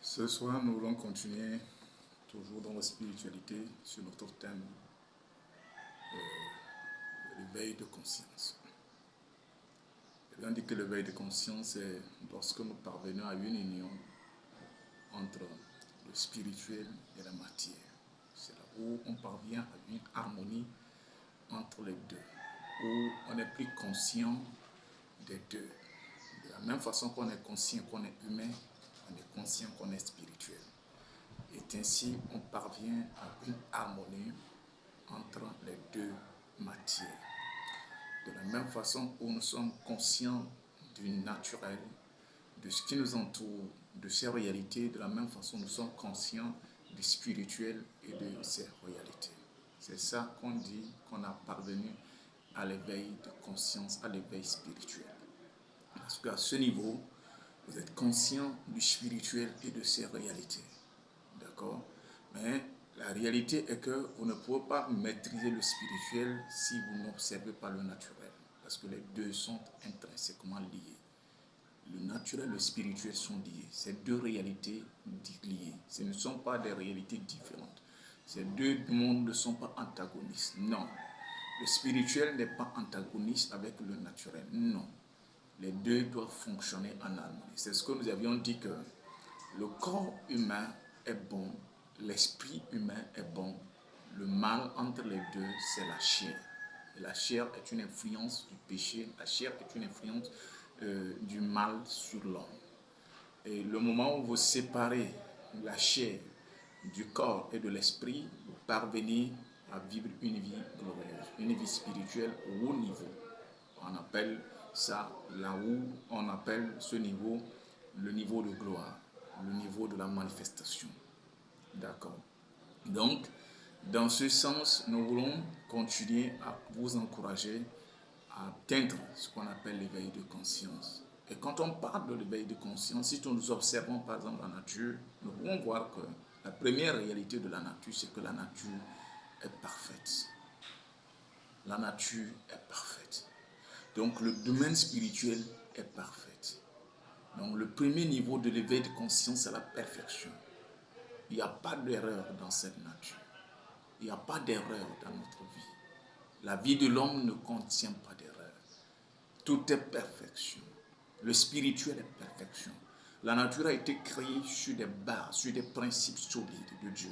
Ce soir, nous allons continuer toujours dans la spiritualité sur notre thème l'éveil de conscience. Et on dit que l'éveil de conscience est lorsque nous parvenons à une union entre le spirituel et la matière. C'est là où on parvient à une harmonie entre les deux, où on est plus conscient des deux. De la même façon qu'on est conscient qu'on est humain, on est conscient qu'on est spirituel. Et ainsi, on parvient à une harmonie entre les deux matières. De la même façon où nous sommes conscients du naturel, de ce qui nous entoure, de ces réalités, de la même façon nous sommes conscients du spirituel et de ces réalités. C'est ça qu'on dit qu'on a parvenu à l'éveil de conscience, à l'éveil spirituel. Parce qu'à ce niveau, vous êtes conscient du spirituel et de ses réalités. D'accord? Mais la réalité est que vous ne pouvez pas maîtriser le spirituel si vous n'observez pas le naturel. Parce que les deux sont intrinsèquement liés. Le naturel et le spirituel sont liés. Ces deux réalités liées. Ce ne sont pas des réalités différentes. Ces deux mondes ne sont pas antagonistes. Non. Le spirituel n'est pas antagoniste avec le naturel. Non. Les deux doivent fonctionner en harmonie. C'est ce que nous avions dit, que le corps humain est bon, l'esprit humain est bon. Le mal entre les deux, c'est la chair. Et la chair est une influence du péché, la chair est une influence du mal sur l'homme. Et le moment où vous séparez la chair du corps et de l'esprit, vous parvenez à vivre une vie glorieuse, une vie spirituelle au haut niveau. On appelle ça, là où on appelle ce niveau, le niveau de gloire, le niveau de la manifestation. D'accord. Donc, dans ce sens, nous voulons continuer à vous encourager à atteindre ce qu'on appelle l'éveil de conscience. Et quand on parle de l'éveil de conscience, si nous observons par exemple la nature, nous pouvons voir que la première réalité de la nature, c'est que la nature est parfaite. La nature est parfaite. Donc le domaine spirituel est parfait. Donc le premier niveau de l'éveil de conscience, c'est la perfection. Il n'y a pas d'erreur dans cette nature. Il n'y a pas d'erreur dans notre vie. La vie de l'homme ne contient pas d'erreur. Tout est perfection. Le spirituel est perfection. La nature a été créée sur des bases, sur des principes solides de Dieu.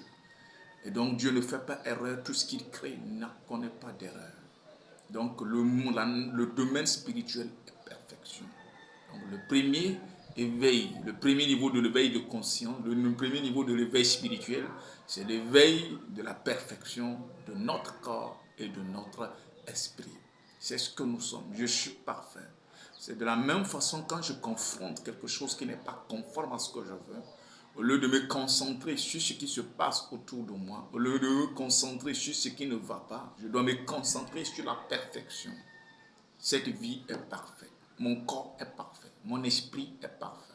Et donc Dieu ne fait pas erreur. Tout ce qu'il crée ne connaît pas d'erreur. Donc le domaine spirituel est perfection. Donc le premier éveil, le premier niveau de l'éveil de conscience, le premier niveau de l'éveil spirituel, c'est l'éveil de la perfection de notre corps et de notre esprit. C'est ce que nous sommes. Je suis parfait. C'est de la même façon quand je confronte quelque chose qui n'est pas conforme à ce que je veux, au lieu de me concentrer sur ce qui se passe autour de moi, au lieu de me concentrer sur ce qui ne va pas, je dois me concentrer sur la perfection. Cette vie est parfaite. Mon corps est parfait. Mon esprit est parfait.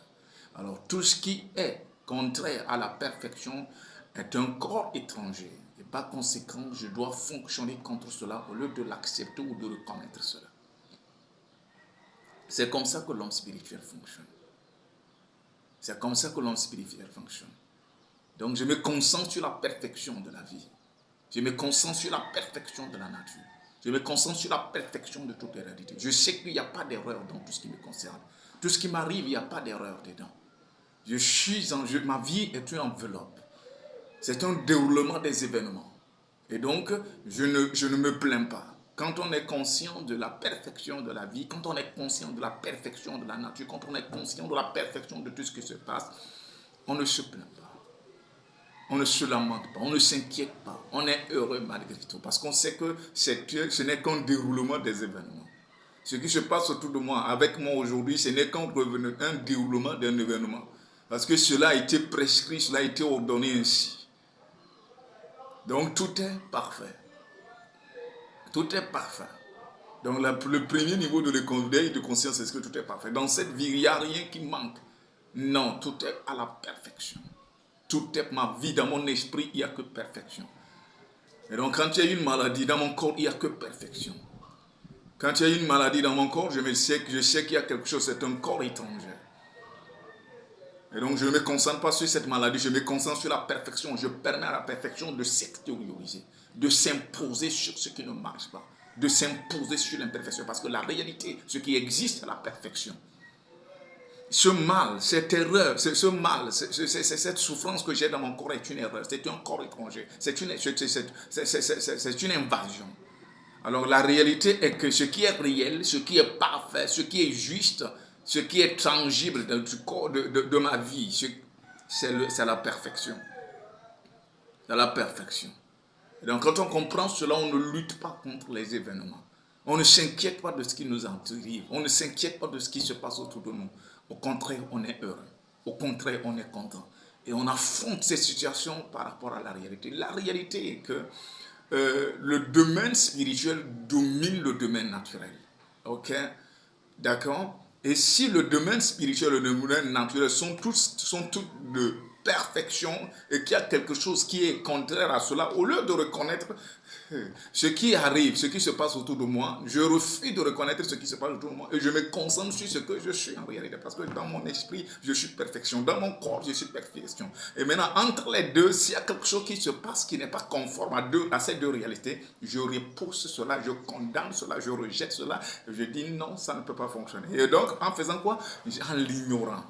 Alors tout ce qui est contraire à la perfection est un corps étranger. Et par conséquent, je dois fonctionner contre cela au lieu de l'accepter ou de reconnaître cela. C'est comme ça que l'homme spirituel fonctionne. C'est comme ça que l'homme spirituel fonctionne. Donc je me concentre sur la perfection de la vie. Je me concentre sur la perfection de la nature. Je me concentre sur la perfection de toute réalité. Je sais qu'il n'y a pas d'erreur dans tout ce qui me concerne. Tout ce qui m'arrive, il n'y a pas d'erreur dedans. Ma vie est une enveloppe. C'est un déroulement des événements. Et donc, je ne me plains pas. Quand on est conscient de la perfection de la vie, quand on est conscient de la perfection de la nature, quand on est conscient de la perfection de tout ce qui se passe, on ne se plaint pas. On ne se lamente pas, on ne s'inquiète pas, on est heureux malgré tout, parce qu'on sait que ce n'est qu'un déroulement des événements. Ce qui se passe autour de moi, avec moi aujourd'hui, ce n'est qu'un déroulement d'un événement. Parce que cela a été prescrit, cela a été ordonné ainsi. Donc tout est parfait. Tout est parfait. Donc le premier niveau de l'éveil de conscience, c'est que tout est parfait. Dans cette vie, il n'y a rien qui manque. Non, tout est à la perfection. Tout est ma vie, dans mon esprit, il n'y a que perfection. Et donc quand il y a une maladie dans mon corps, il n'y a que perfection. Quand il y a une maladie dans mon corps, je sais qu'il y a quelque chose, c'est un corps étranger. Et donc, je ne me concentre pas sur cette maladie, je me concentre sur la perfection. Je permets à la perfection de s'extérioriser, de s'imposer sur ce qui ne marche pas, de s'imposer sur l'imperfection. Parce que la réalité, ce qui existe, c'est la perfection. Ce mal, cette erreur, ce mal, cette souffrance que j'ai dans mon corps est une erreur, c'est un corps étranger, c'est une invasion. Alors la réalité est que ce qui est réel, ce qui est parfait, ce qui est juste, ce qui est tangible du corps de ma vie, c'est la perfection. C'est la perfection. Et donc quand on comprend cela, on ne lutte pas contre les événements. On ne s'inquiète pas de ce qui nous arrive. On ne s'inquiète pas de ce qui se passe autour de nous. Au contraire, on est heureux. Au contraire, on est content. Et on affronte ces situations par rapport à la réalité. La réalité est que le domaine spirituel domine le domaine naturel. Ok? D'accord? Et si le domaine spirituel et le domaine naturel sont tous de perfection et qu'il y a quelque chose qui est contraire à cela, au lieu de reconnaître ce qui arrive, ce qui se passe autour de moi, je refuse de reconnaître ce qui se passe autour de moi et je me concentre sur ce que je suis en réalité. Parce que dans mon esprit, je suis perfection. Dans mon corps, je suis perfection. Et maintenant, entre les deux, s'il y a quelque chose qui se passe qui n'est pas conforme à ces deux réalités, je repousse cela, je condamne cela, je rejette cela. Et je dis non, ça ne peut pas fonctionner. Et donc, en faisant quoi? En l'ignorant.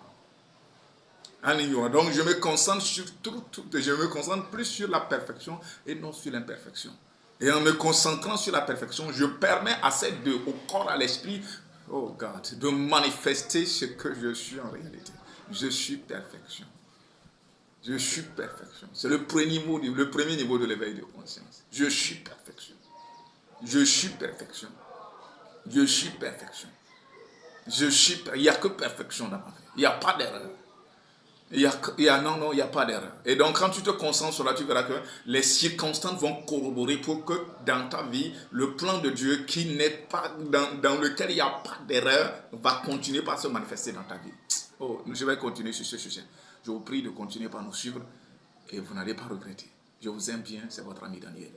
Donc, je me concentre sur je me concentre plus sur la perfection et non sur l'imperfection. Et en me concentrant sur la perfection, je permets à ces deux, au corps, à l'esprit, oh God, de manifester ce que je suis en réalité. Je suis perfection. Je suis perfection. C'est le premier niveau de l'éveil de conscience. Je suis perfection. Je suis perfection. Je suis perfection. Il n'y a que perfection dans ma vie. Il n'y a pas d'erreur. Il n'y a pas d'erreur. Et donc, quand tu te concentres sur là, tu verras que les circonstances vont corroborer pour que dans ta vie, le plan de Dieu qui n'est pas dans lequel il n'y a pas d'erreur va continuer par se manifester dans ta vie. Oh, je vais continuer sur ce sujet. Je vous prie de continuer par nous suivre et vous n'allez pas regretter. Je vous aime bien, c'est votre ami Daniel.